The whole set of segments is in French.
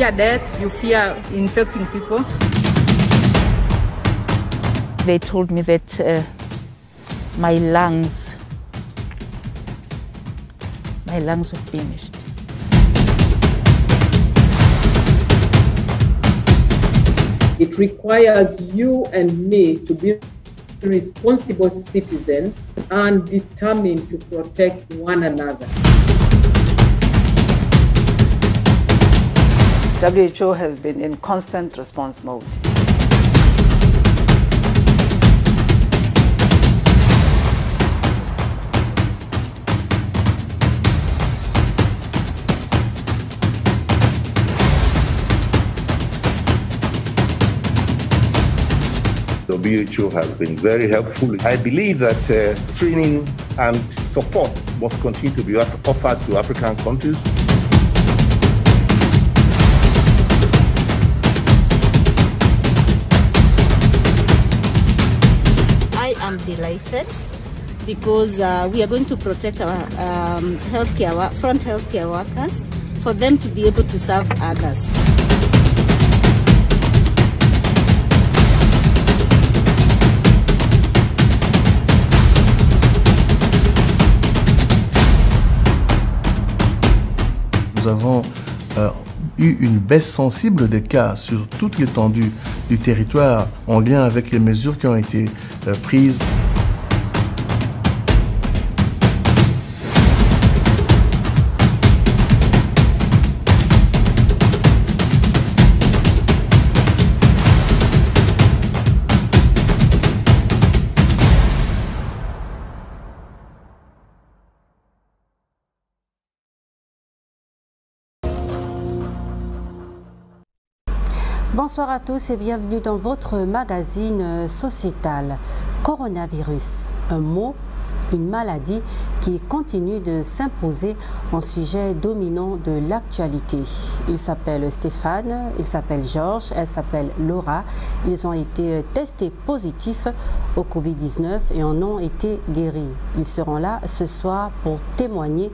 fear death, you fear infecting people. They told me that my lungs were finished. It requires you and me to be responsible citizens and determined to protect one another. WHO has been in constant response mode. WHO has been very helpful. I believe that training and support must continue to be offered to African countries. I am delighted because we are going to protect our front healthcare workers for them to be able to serve others. Nous avons eu une baisse sensible des cas sur toute l'étendue du territoire en lien avec les mesures qui ont été prises. Bonsoir à tous et bienvenue dans votre magazine sociétal. Coronavirus, un mot, une maladie qui continue de s'imposer en sujet dominant de l'actualité. Il s'appelle Stéphane, il s'appelle Georges, elle s'appelle Laura. Ils ont été testés positifs au Covid-19 et en ont été guéris. Ils seront là ce soir pour témoigner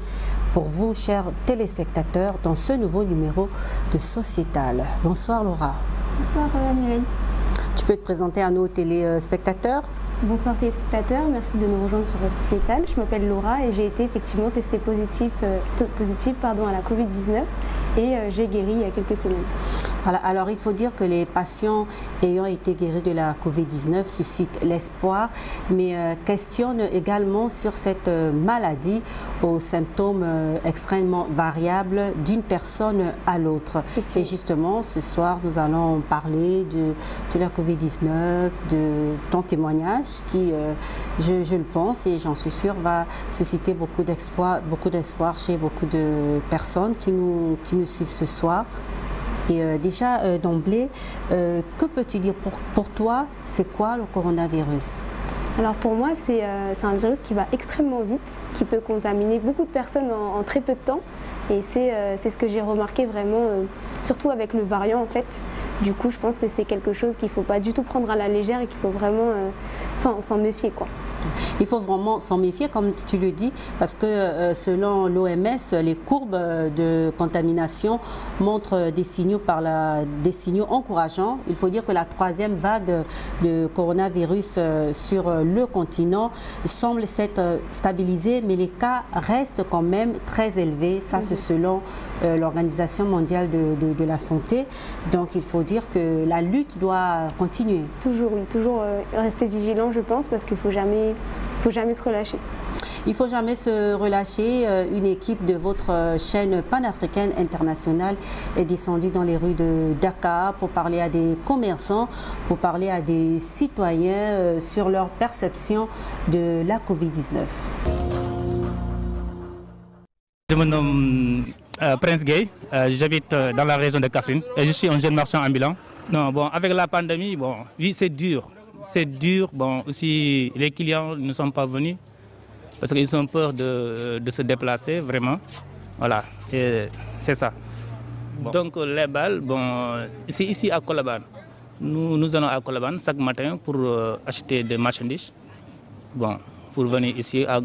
pour vous, chers téléspectateurs, dans ce nouveau numéro de Sociétal. Bonsoir Laura. Bonsoir Mireille. Tu peux te présenter à nos téléspectateurs? Bonsoir téléspectateurs, merci de nous rejoindre sur Sociétal. Je m'appelle Laura et j'ai été effectivement testée positive à la Covid-19 et j'ai guéri il y a quelques semaines. Voilà, alors il faut dire que les patients ayant été guéris de la Covid-19 suscitent l'espoir, mais questionnent également sur cette maladie aux symptômes extrêmement variables d'une personne à l'autre. Et justement, ce soir, nous allons parler de la Covid-19, de ton témoignage qui, je le pense et j'en suis sûre, va susciter beaucoup d'espoir chez beaucoup de personnes qui nous suivent ce soir. Et déjà d'emblée, que peux-tu dire pour toi, c'est quoi le coronavirus? Alors pour moi, c'est un virus qui va extrêmement vite, qui peut contaminer beaucoup de personnes en très peu de temps. Et c'est ce que j'ai remarqué vraiment, surtout avec le variant en fait. Du coup, je pense que c'est quelque chose qu'il ne faut pas du tout prendre à la légère et qu'il faut vraiment s'en méfier, quoi. Il faut vraiment s'en méfier, comme tu le dis, parce que selon l'OMS, les courbes de contamination montrent des signaux encourageants. Il faut dire que la troisième vague de coronavirus sur le continent semble s'être stabilisée, mais les cas restent quand même très élevés. Ça, c'est selon l'Organisation mondiale de la santé. Donc, il faut dire que la lutte doit continuer. Toujours, oui, toujours rester vigilant, je pense, parce qu'il ne faut jamais se relâcher. Il ne faut jamais se relâcher. Une équipe de votre chaîne panafricaine internationale est descendue dans les rues de Dakar pour parler à des commerçants, pour parler à des citoyens sur leur perception de la Covid-19. Je me nomme Prince Gay, j'habite dans la région de Kaffrine et je suis un jeune marchand ambulant. Non, bon, avec la pandémie, bon, oui, c'est dur. C'est dur, bon, aussi les clients ne sont pas venus parce qu'ils ont peur de se déplacer, vraiment. Voilà, et c'est ça. Bon. Donc les balles, bon, c'est ici à Colobane. Nous allons à Colobane chaque matin pour acheter des marchandises. Bon, pour venir ici à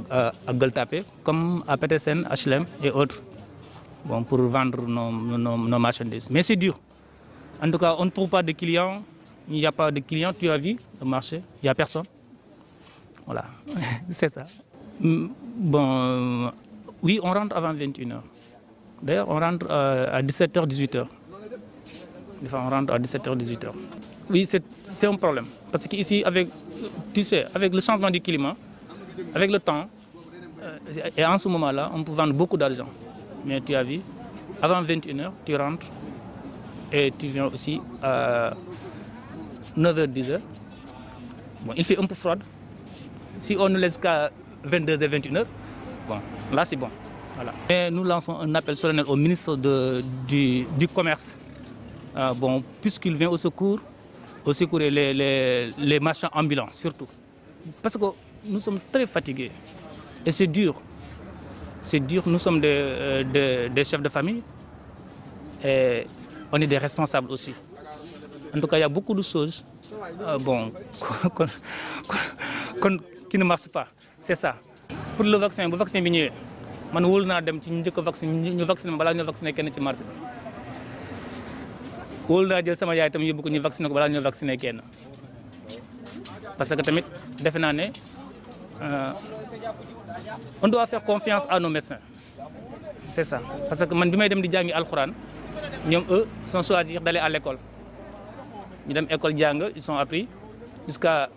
Gueule Tapée, comme à Petersen, HLM et autres. bon, pour vendre nos marchandises. Mais c'est dur. En tout cas, on ne trouve pas de clients. Il n'y a pas de clients, tu as vu le marché, il n'y a personne. Voilà, c'est ça. Bon, oui, on rentre avant 21h. D'ailleurs, on rentre à 17h, 18h. Des fois, on rentre à 17h, 18h. Oui, c'est un problème. Parce qu'ici, tu sais, avec le changement du climat, avec le temps, et en ce moment-là, on peut vendre beaucoup d'argent. Mais tu as vu, avant 21h, tu rentres et tu viens aussi à 9h, 10h. Bon, il fait un peu froid. Si on nous laisse qu'à 22h, 21h, bon, là c'est bon. Voilà. Et nous lançons un appel solennel au ministre du Commerce, bon, puisqu'il vient au secours les marchands ambulants surtout. Parce que nous sommes très fatigués et c'est dur. C'est dur, nous sommes des chefs de famille et on est des responsables aussi. En tout cas, il y a beaucoup de choses bon, qui ne marchent pas. C'est ça. Pour le vaccin est venu. Man wóolu naa dem ci ñu njëkk a vacciné ñu vacciné balaa ñu vacciné kenn ci marché bi wóolu naa jël sama yaay tam yóbbu ko ñu vacciné ko balaa ñu vacciné kenn parce que tamit defe naa ne on doit faire confiance à nos médecins c'est ça parce que man bi may dem di jàngi alxuraan ñoom eux sont choisir d'aller à l'école ñu dem école jàng ils sont appris jusqu'à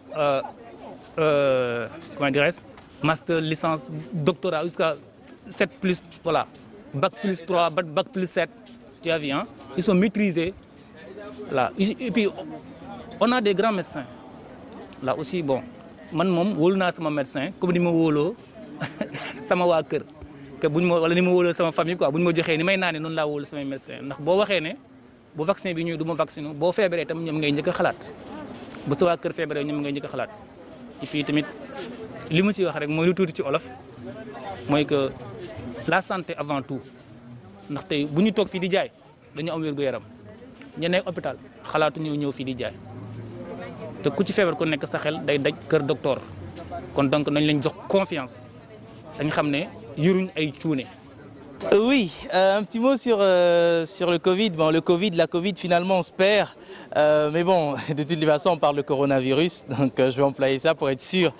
comment dirais-je master licence doctorat jusqu'à 7 plus, voilà, bac plus 3, bac plus 7, tu as vu, hein? Ils sont maîtrisés. Là. Et puis, on a des grands médecins. Là aussi, bon, moi, je suis un médecin, comme je suis sama waa kër que buñ ma wala ni ma wóoloo sama famille quoi buñ ma joxee ni may naane noonu laa wóolu samay médecin ndax boo waxee ne bu vaccin bi ñëw du ma vacciner boo feebaree tam ñoom ngay njëkk a xalaat bu sa waa kër feebaree ñoom ngay njëkk a xalaat et puis tamit li mu si wax rek mooy lu tuuti ci olof mooy que la santé avant tout ndax tey bu ñu toog fii di jaay dañu am wér-gu-yaram ñu nekk hôpital xalaatu ñëw fii di jaay te ku ci feebar ku nekk sa xel day daj kër docteur kon donc nañ leen jox confiance dañ xam ne yuruñ ay cuune. Oui, un petit mot sur le Covid. Bon, la Covid finalement on se perd. Mais bon, de toutes les façons on parle de coronavirus. Donc je vais employer ça pour être sûr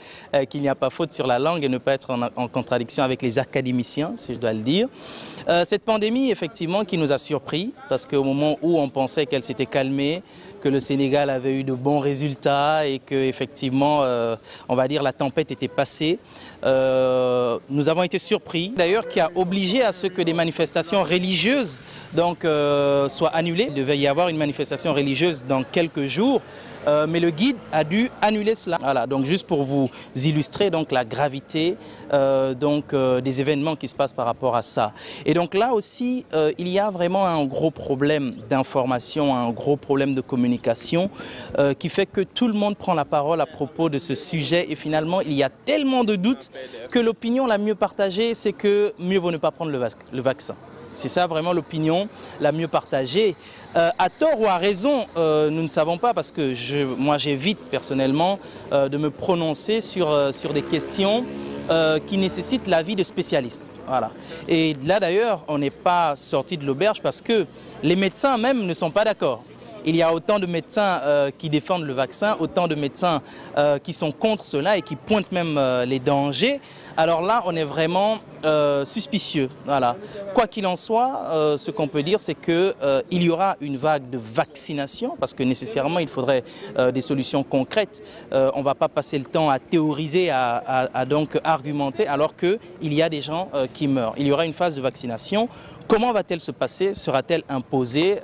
qu'il n'y a pas faute sur la langue et ne pas être en contradiction avec les académiciens, si je dois le dire. Cette pandémie effectivement qui nous a surpris parce qu'au moment où on pensait qu'elle s'était calmée, que le Sénégal avait eu de bons résultats et que effectivement, on va dire la tempête était passée, nous avons été surpris. D'ailleurs, qui a obligé à ce que des manifestations religieuses donc soient annulées. Il devait y avoir une manifestation religieuse dans quelques jours. Mais le guide a dû annuler cela. Voilà, donc juste pour vous illustrer donc la gravité des événements qui se passent par rapport à ça. Et donc là aussi, il y a vraiment un gros problème d'information, un gros problème de communication qui fait que tout le monde prend la parole à propos de ce sujet et finalement il y a tellement de doutes que l'opinion la mieux partagée, c'est que mieux vaut ne pas prendre le vaccin. C'est ça vraiment l'opinion la mieux partagée. À tort ou à raison, nous ne savons pas parce que moi j'évite personnellement de me prononcer sur des questions qui nécessitent l'avis de spécialistes. Voilà. Et là d'ailleurs, on n'est pas sorti de l'auberge parce que les médecins même ne sont pas d'accord. Il y a autant de médecins qui défendent le vaccin, autant de médecins qui sont contre cela et qui pointent même les dangers. Alors là, on est vraiment suspicieux. Voilà. Quoi qu'il en soit, ce qu'on peut dire, c'est qu'il y aura une vague de vaccination parce que nécessairement, il faudrait des solutions concrètes. On ne va pas passer le temps à théoriser, à donc argumenter alors qu'il y a des gens qui meurent. Il y aura une phase de vaccination. Comment va-t-elle se passer? Sera-t-elle imposée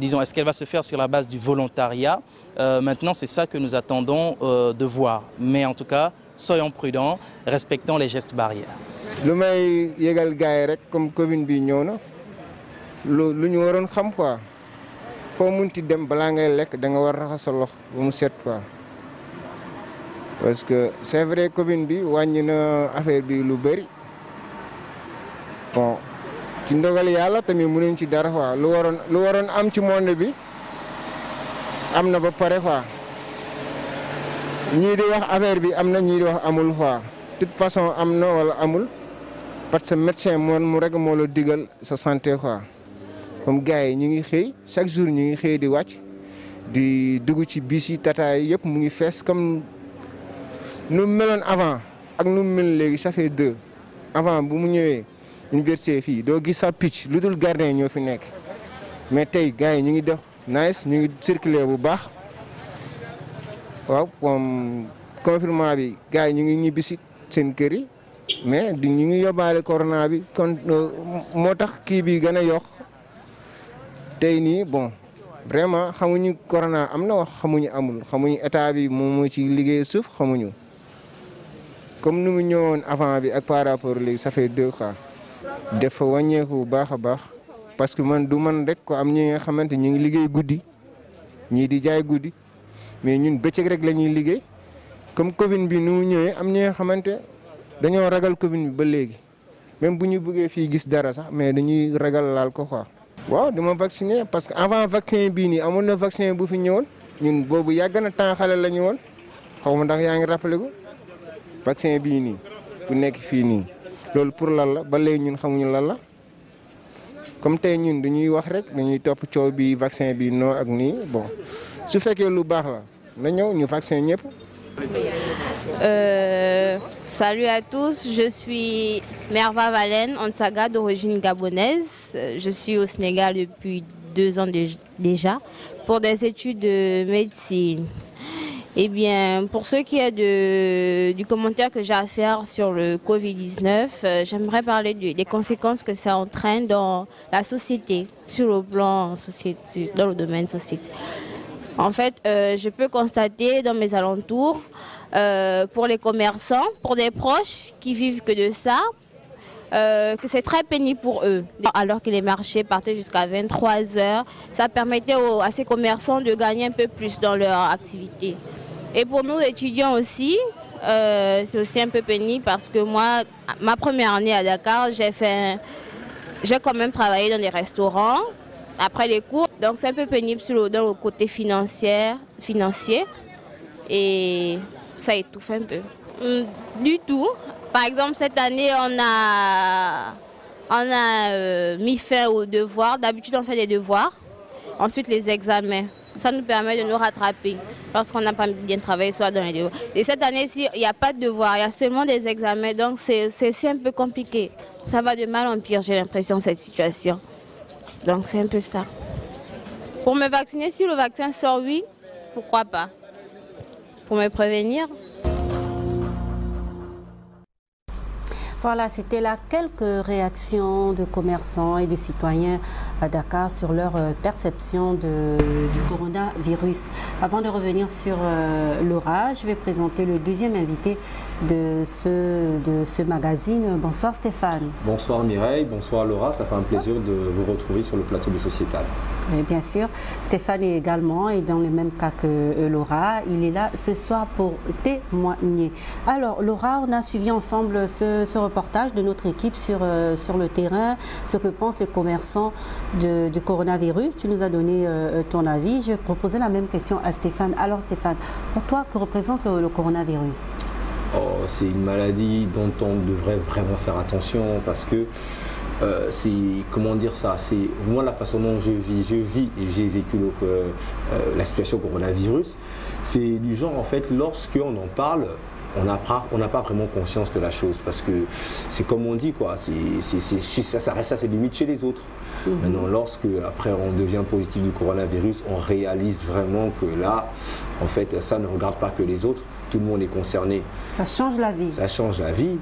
disons, est-ce qu'elle va se faire sur la base du volontariat? Maintenant, c'est ça que nous attendons de voir. Mais en tout cas, soyons prudents, respectons les gestes barrières. lu may yégal gars yi rek comme Covid bi ñëw na lu ñu waroon xam quoi foo munti dem balaa ngay lekk da nga war raxas sa loxo ba mu set quoi parce que c'est vrai Covid bi wàññi na affaire bi lu bëri bon ci ndogal yàlla tamit mënuñ ci dara quoi lu waroon am ci monde bi am na ba pare quoi ñii di wax affaire bi am na ñii di wax amul quoi de toute façon am na wala amul parce que médecin mu rek moo la digal sa santé quoi comme gars yi ñu ngi xëy chaque jour ñu ngi xëy di wàcc di dugg ci bis yi tata yi yëpp mu ngi fees comme nu mu meloon avant ak nu mu mel léegi ça fait deux avant bu mu ñëwee université fii doo gis sa picc lu dul gardien ñoo fi nekk mais tey gars yi ñu ngi def nice ñu ngi circuler bu baax waaw comme confinement bi gars yi ñu ngi ñibbisi seen kër yi mais ñu ngi yóbbaale corona bi kon moo tax kii bi gën a yokk tey nii bon vraiment xamuñu corona am na wax xamuñu amul xamuñu état bi moom moo ci liggéey suuf xamuñu comme ni mu ñëwoon avant bi ak par rapport léegi ça fait deux cas dafa wàññeeku bu baax a baax parce que man du man rek ko am ñi nga xamante ñu ngi liggéey guddi ñii di jaay guddi mais ñun bëccëg rek la ñuy liggéey comme Covid bi ni mu ñëwee am ñi nga xamante dañoo ragal Covid bi ba léegi même bu ñu bëggee fii gis dara sax mais dañuy ragal laal ko quoi. waaw dama vacciné parce que avant vaccin bii nii amoon na vaccin bu fi ñëwoon ñun boobu yàgg na temps xale la ñu woon xaw ma ndax yaa ngi rappelé ko vaccin bii nii bu nekk fii nii loolu pour lan la ba léegi ñun xamuñu lan la comme tey ñun dañuy wax rek dañuy topp coow bi vaccin bi non ak nii bon su fekkee lu baax la na ñëw ñu vaccin ñëpp. Salut à tous, je suis Merva Valène, Onsaga d'origine gabonaise. Je suis au Sénégal depuis 2 ans déjà pour des études de médecine. Eh bien, pour ce qui est du commentaire que j'ai à faire sur le Covid-19, j'aimerais parler des conséquences que ça entraîne dans la société, sur le plan dans le domaine société. En fait, je peux constater dans mes alentours, pour les commerçants, pour des proches qui vivent que de ça, que c'est très pénible pour eux. Alors que les marchés partaient jusqu'à 23 h, ça permettait à ces commerçants de gagner un peu plus dans leur activité. Et pour nous étudiants aussi, c'est aussi un peu pénible parce que moi, ma première année à Dakar, j'ai quand même travaillé dans des restaurants après les cours. Donc c'est un peu pénible dans le côté financier et ça étouffe un peu. Du tout. Par exemple, cette année, on a mis fin aux devoirs. D'habitude, on fait des devoirs. Ensuite, les examens. Ça nous permet de nous rattraper parce qu'on n'a pas bien travaillé soit dans les devoirs. Et cette année-ci, il n'y a pas de devoirs, il y a seulement des examens. Donc, c'est un peu compliqué. Ça va de mal en pire, j'ai l'impression, cette situation. Donc, c'est un peu ça. Pour me vacciner, si le vaccin sort, oui, pourquoi pas? Pour me prévenir. Voilà, c'était là quelques réactions de commerçants et de citoyens à Dakar sur leur perception du coronavirus. Avant de revenir sur Laura, je vais présenter le deuxième invité de ce magazine. Bonsoir Stéphane. Bonsoir Mireille, bonsoir Laura, ça fait un plaisir de vous retrouver sur le plateau de Sociétal. Et bien sûr, Stéphane est également et dans le même cas que Laura, il est là ce soir pour témoigner. Alors Laura, on a suivi ensemble ce reportage de notre équipe sur le terrain, ce que pensent les commerçants du coronavirus. Tu nous as donné ton avis. Je vais proposer la même question à Stéphane. Alors Stéphane, pour toi, que représente le coronavirus? C'est une maladie dont on devrait vraiment faire attention parce que c'est, comment dire ça, c'est moi la façon dont je vis et j'ai vécu la situation coronavirus, c'est du genre en fait lorsqu'on en parle, on n'a pas vraiment conscience de la chose parce que c'est comme on dit quoi, ça reste à ses limites chez les autres. Maintenant, lorsque après on devient positif du coronavirus, on réalise vraiment que là, en fait, ça ne regarde pas que les autres, tout le monde est concerné. Ça change la vie. Ça change la vie,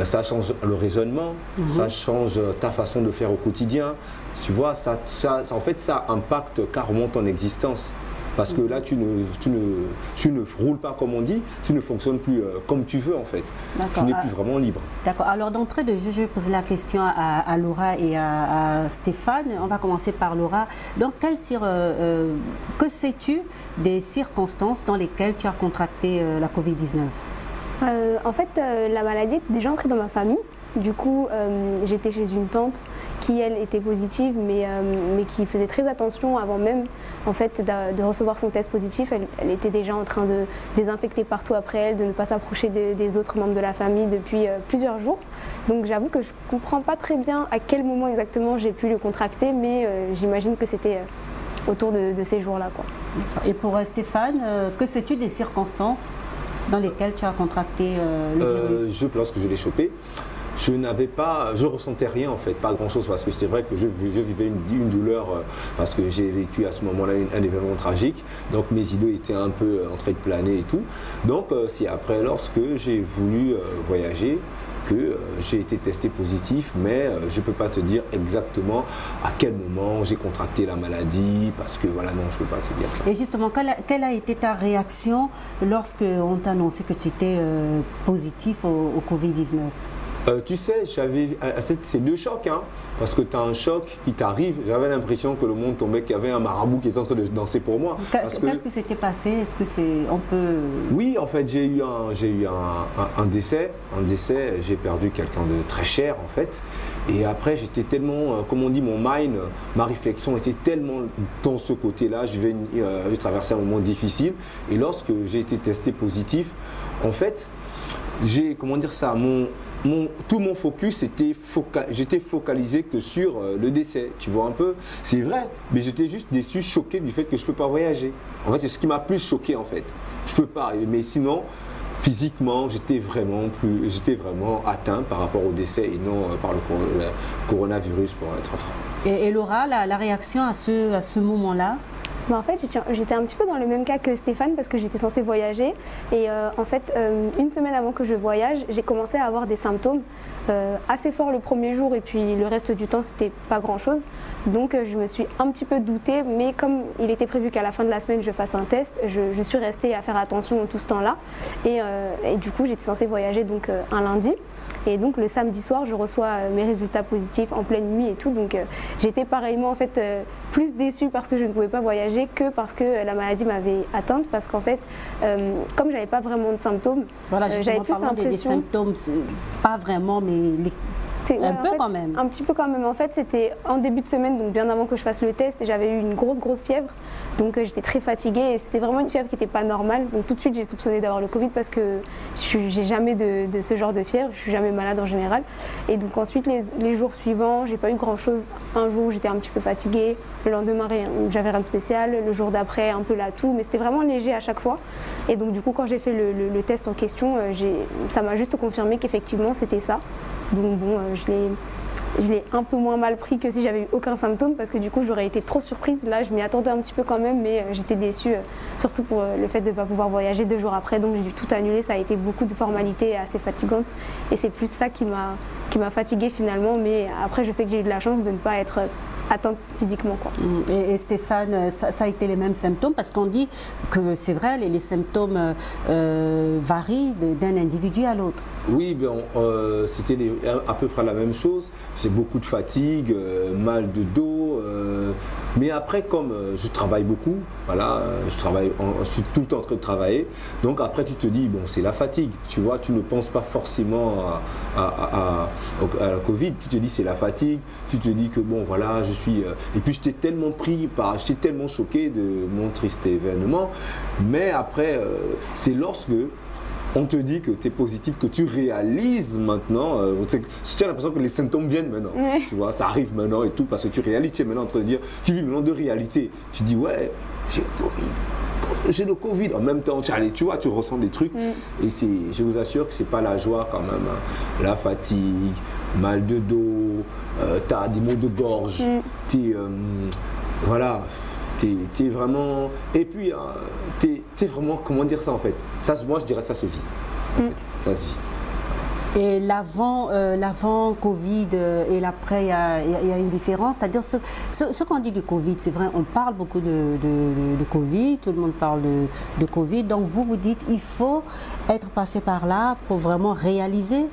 ça change le raisonnement, ça change ta façon de faire au quotidien. Tu vois, en fait, ça impacte carrément ton existence. Parce que là, tu ne roules pas comme on dit, tu ne fonctionnes plus comme tu veux en fait. Tu n'es plus vraiment libre. D'accord. Alors d'entrée de jeu, je vais poser la question à Laura et à Stéphane. On va commencer par Laura. Donc, que sais-tu des circonstances dans lesquelles tu as contracté la Covid-19 ? En fait, la maladie est déjà entrée dans ma famille. Du coup, j'étais chez une tante qui, elle, était positive, mais qui faisait très attention avant même en fait, de recevoir son test positif. Elle était déjà en train de désinfecter partout après elle, de ne pas s'approcher des autres membres de la famille depuis plusieurs jours. Donc j'avoue que je ne comprends pas très bien à quel moment exactement j'ai pu le contracter, mais j'imagine que c'était autour de ces jours-là. Et pour Stéphane, que sais-tu des circonstances dans lesquelles tu as contracté le virus? Je pense que je l'ai chopé. Je ressentais rien en fait, pas grand chose, parce que c'est vrai que je vivais une douleur parce que j'ai vécu à ce moment-là un événement tragique, donc mes idées étaient un peu en train de planer et tout. Donc c'est après, lorsque j'ai voulu voyager, que j'ai été testé positif, mais je ne peux pas te dire exactement à quel moment j'ai contracté la maladie, parce que voilà, non, je ne peux pas te dire ça. Et justement, quelle a été ta réaction lorsque on t'a annoncé que tu étais positif au Covid-19? Tu sais, c'est deux chocs, hein, parce que tu as un choc qui t'arrive. J'avais l'impression que le monde tombait, qu'il y avait un marabout qui était en train de danser pour moi. Qu'est-ce qui s'était passé? Est-ce que on peut... Oui, en fait, j'ai eu un décès. J'ai perdu quelqu'un de très cher, en fait. Et après, j'étais tellement, comme on dit, ma réflexion était tellement dans ce côté-là. J'ai traversé un moment difficile. Et lorsque j'ai été testé positif, en fait, tout mon focus j'étais focalisé que sur le décès, tu vois un peu. C'est vrai, mais j'étais juste déçu, choqué du fait que je ne peux pas voyager. En fait, c'est ce qui m'a plus choqué en fait. Je peux pas, mais sinon, physiquement, j'étais vraiment atteint par rapport au décès et non par le coronavirus, pour être franc. Et Laura, la réaction à ce moment-là? En fait, j'étais un petit peu dans le même cas que Stéphane parce que j'étais censée voyager et en fait, une semaine avant que je voyage, j'ai commencé à avoir des symptômes assez forts le premier jour et puis le reste du temps, c'était pas grand-chose. Donc je me suis un petit peu doutée, mais comme il était prévu qu'à la fin de la semaine, je fasse un test, je suis restée à faire attention tout ce temps-là et du coup, j'étais censée voyager donc un lundi. Et donc le samedi soir, je reçois mes résultats positifs en pleine nuit et tout. Donc j'étais pareillement en fait plus déçue parce que je ne pouvais pas voyager que parce que la maladie m'avait atteinte. Parce qu'en fait, comme j'avais pas vraiment de symptômes, voilà, j'avais plus l'impression... des symptômes, pas vraiment, mais un peu quand même. Un petit peu quand même. En fait, c'était en début de semaine, donc bien avant que je fasse le test, et j'avais eu une grosse fièvre. Donc j'étais très fatiguée et c'était vraiment une fièvre qui n'était pas normale. Donc tout de suite, j'ai soupçonné d'avoir le Covid parce que j'ai jamais de ce genre de fièvre. Je suis jamais malade en général. Et donc ensuite, les jours suivants, j'ai pas eu grand chose. Un jour, j'étais un petit peu fatiguée. Le lendemain, j'avais rien de spécial. Le jour d'après, un peu la toux. Mais c'était vraiment léger à chaque fois. Et donc du coup, quand j'ai fait le test en question, ça m'a juste confirmé qu'effectivement, c'était ça. Donc bon, je l'ai un peu moins mal pris que si j'avais eu aucun symptôme parce que du coup j'aurais été trop surprise. Là je m'y attendais un petit peu quand même, mais j'étais déçue, surtout pour le fait de ne pas pouvoir voyager 2 jours après. Donc j'ai dû tout annuler, ça a été beaucoup de formalités assez fatigantes et c'est plus ça qui m'a fatiguée finalement. Mais après je sais que j'ai eu de la chance de ne pas être atteinte physiquement, quoi. Et Stéphane, ça a été les mêmes symptômes parce qu'on dit que c'est vrai, les symptômes varient d'un individu à l'autre. Oui, c'était à peu près la même chose. J'ai beaucoup de fatigue, mal de dos, mais après comme je travaille beaucoup, voilà, je suis tout le temps en train de travailler, donc après tu te dis bon c'est la fatigue, tu vois, tu ne penses pas forcément à la Covid, tu te dis c'est la fatigue, tu te dis que bon voilà je suis et puis j'étais tellement choqué de mon triste événement, mais après c'est lorsque on te dit que tu es positif, que tu réalises maintenant, j'ai l'impression que les symptômes viennent maintenant, tu vois, ça arrive maintenant et tout, parce que tu réalises, tu es maintenant en train de dire, tu vis maintenant de réalité, tu dis ouais, j'ai le Covid, en même temps, tu vois, tu ressens des trucs, et je vous assure que c'est pas la joie quand même, hein. La fatigue, mal de dos, tu as des maux de gorge, voilà. T'es vraiment... Et puis, t'es vraiment... Comment dire ça en fait? Moi je dirais ça se vit. En fait. Ça se vit. Et l'avant Covid et l'après, il y a une différence. C'est-à-dire, ce qu'on dit du Covid, c'est vrai, on parle beaucoup de Covid, tout le monde parle de Covid. Donc vous dites, il faut être passé par là pour vraiment réaliser.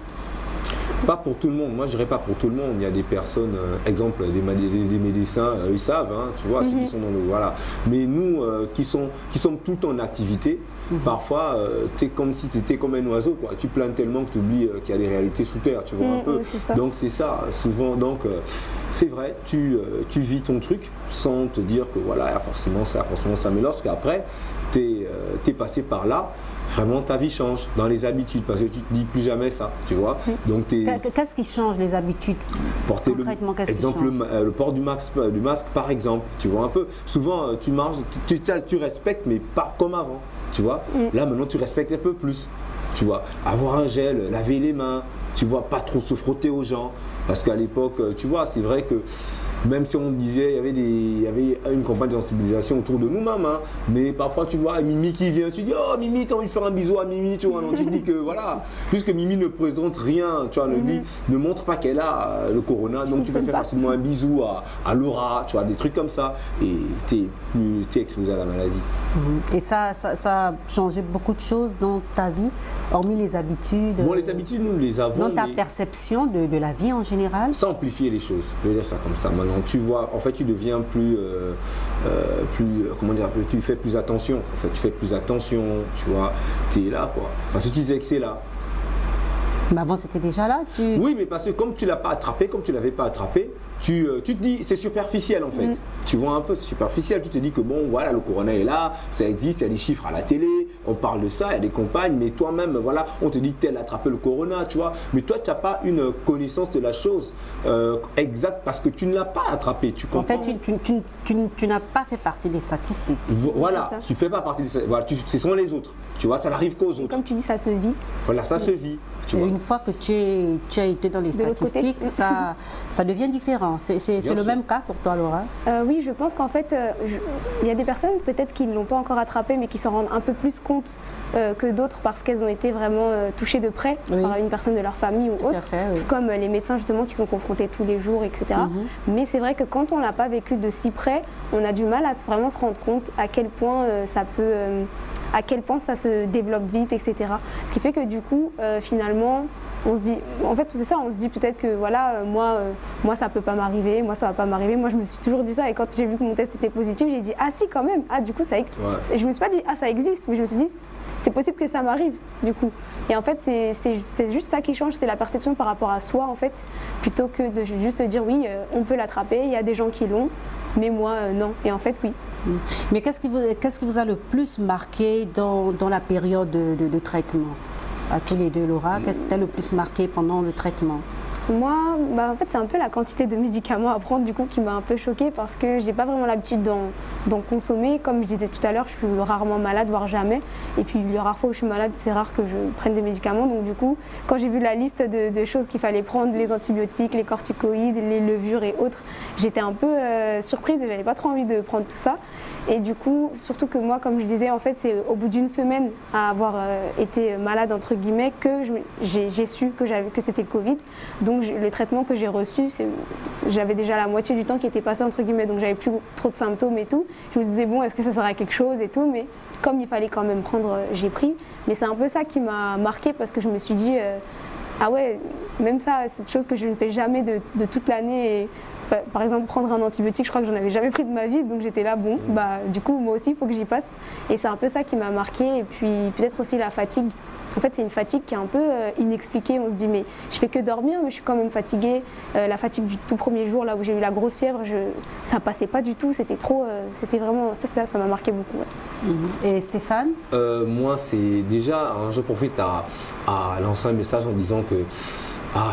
Pas pour tout le monde, moi je dirais pas pour tout le monde. Il y a des personnes, exemple des médecins, ils savent, hein, tu vois, ceux qui sont dans le. Voilà. Mais nous qui sommes tout le temps en activité, parfois tu es comme si tu étais comme un oiseau, quoi. Tu planes tellement que tu oublies qu'il y a des réalités sous terre, tu vois un peu. Donc c'est ça, souvent. Donc c'est vrai, tu vis ton truc sans te dire que voilà, il y a forcément ça, mais lorsqu'après tu es passé par là. Vraiment, ta vie change dans les habitudes parce que tu ne dis plus jamais ça, tu vois. Donc, qu'est-ce qui change les habitudes? Concrètement, qu'est-ce qui change? Le port du masque, par exemple, tu vois un peu. Souvent, tu marches, tu respectes, mais pas comme avant, tu vois. Là, maintenant, tu respectes un peu plus, tu vois. Avoir un gel, laver les mains, tu vois, pas trop se frotter aux gens. Parce qu'à l'époque, tu vois, c'est vrai que même si on disait, il y avait une campagne de sensibilisation autour de nous-mêmes, hein, mais parfois tu vois Mimi qui vient, tu dis oh Mimi, t'as envie de faire un bisou à Mimi, tu vois, non, tu dis que voilà, puisque Mimi ne présente rien, tu vois, ne montre pas qu'elle a le corona, donc tu peux faire facilement un bisou à Laura, tu vois, des trucs comme ça, et t'es exposé à la maladie. Et ça a changé beaucoup de choses dans ta vie, hormis les habitudes. Bon, les habitudes, nous les avons. Dans ta perception de la vie en général. Ça amplifie les choses, je vais dire ça comme ça. Maintenant, tu vois, en fait, tu deviens comment dire, tu fais plus attention. En fait, tu fais plus attention, tu vois, tu es là, quoi. Parce que tu disais que c'est là. Mais avant, c'était déjà là. Oui, mais parce que comme tu ne l'as pas attrapé, comme tu ne l'avais pas attrapé, tu te dis, c'est superficiel en fait. Tu vois un peu, c'est superficiel. Tu te dis que bon, voilà, le corona est là, ça existe, il y a des chiffres à la télé, on parle de ça, il y a des campagnes, mais toi-même, voilà, on te dit tel a attrapé le corona, tu vois. Mais toi, tu n'as pas une connaissance de la chose exacte parce que tu ne l'as pas attrapé. Tu comprends? En fait, tu n'as pas fait partie des statistiques. Voilà, tu ne fais pas partie des statistiques. Voilà, ce sont les autres. Tu vois, ça n'arrive qu'aux autres. Comme tu dis, ça se vit. Voilà, ça se vit. Tu vois. Une fois que tu as été dans les statistiques, ça devient différent. C'est le même cas pour toi, Laura? Oui, je pense qu'en fait, il y a des personnes peut-être qui ne l'ont pas encore attrapé, mais qui s'en rendent un peu plus compte que d'autres parce qu'elles ont été vraiment touchées de près par une personne de leur famille ou autre, tout comme les médecins justement qui sont confrontés tous les jours, etc. Mais c'est vrai que quand on ne l'a pas vécu de si près, on a du mal à vraiment se rendre compte à quel point ça peut... à quel point ça se développe vite, etc. Ce qui fait que du coup, finalement, on se dit, en fait, c'est ça, on se dit peut-être que voilà, moi ça peut pas m'arriver, moi ça va pas m'arriver. Moi je me suis toujours dit ça et quand j'ai vu que mon test était positif, j'ai dit ah si quand même, ah du coup ça existe. Je me suis pas dit ah ça existe, mais je me suis dit c'est possible que ça m'arrive du coup. Et en fait c'est juste ça qui change, c'est la perception par rapport à soi en fait, plutôt que de juste dire oui on peut l'attraper, il y a des gens qui l'ont, mais moi non. Et en fait oui. Mais qu'est-ce qui vous a le plus marqué dans la période de traitement? À tous les deux, Laura, qu'est-ce qui t'a le plus marqué pendant le traitement? Moi, en fait, c'est un peu la quantité de médicaments à prendre du coup qui m'a un peu choquée parce que j'ai pas vraiment l'habitude d'en consommer. Comme je disais tout à l'heure, je suis rarement malade, voire jamais. Et puis les rares fois où je suis malade, c'est rare que je prenne des médicaments. Donc du coup, quand j'ai vu la liste de choses qu'il fallait prendre, les antibiotiques, les corticoïdes, les levures et autres, j'étais un peu surprise et j'avais pas trop envie de prendre tout ça. Et du coup, surtout que moi, comme je disais, en fait, c'est au bout d'une semaine à avoir été malade entre guillemets que j'ai su que c'était le Covid. Donc le traitement que j'ai reçu, j'avais déjà la moitié du temps qui était passé entre guillemets, donc j'avais plus trop de symptômes et tout. Je me disais bon, est-ce que ça sert à quelque chose et tout, mais comme il fallait quand même prendre, j'ai pris. Mais c'est un peu ça qui m'a marqué parce que je me suis dit ah ouais, même ça, c'est une chose que je ne fais jamais de toute l'année. Et, par exemple, prendre un antibiotique, je crois que j'en avais jamais pris de ma vie, donc j'étais là, bon, du coup, moi aussi, il faut que j'y passe. Et c'est un peu ça qui m'a marqué. Et puis, peut-être aussi la fatigue. En fait, c'est une fatigue qui est un peu inexpliquée. On se dit, mais je fais que dormir, mais je suis quand même fatiguée. La fatigue du tout premier jour, là où j'ai eu la grosse fièvre, ça passait pas du tout. C'était trop, c'était vraiment, ça m'a marqué beaucoup. Ouais. Et Stéphane? Moi, c'est déjà, je profite à lancer un message en disant que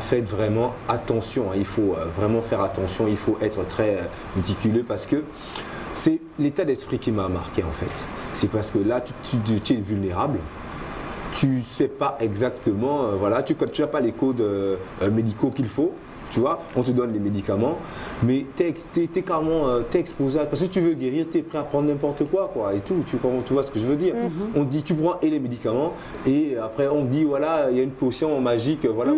faites vraiment attention, il faut vraiment faire attention, il faut être très méticuleux parce que c'est l'état d'esprit qui m'a marqué en fait. C'est parce que là, tu es vulnérable, tu ne sais pas exactement, voilà, tu n'as pas les codes médicaux qu'il faut, tu vois, on te donne les médicaments, mais t'es exposé à... Parce que tu veux guérir, t'es prêt à prendre n'importe quoi, et tout. Tu vois ce que je veux dire? On dit, tu prends les médicaments, et après on dit, voilà, il y a une potion magique, voilà.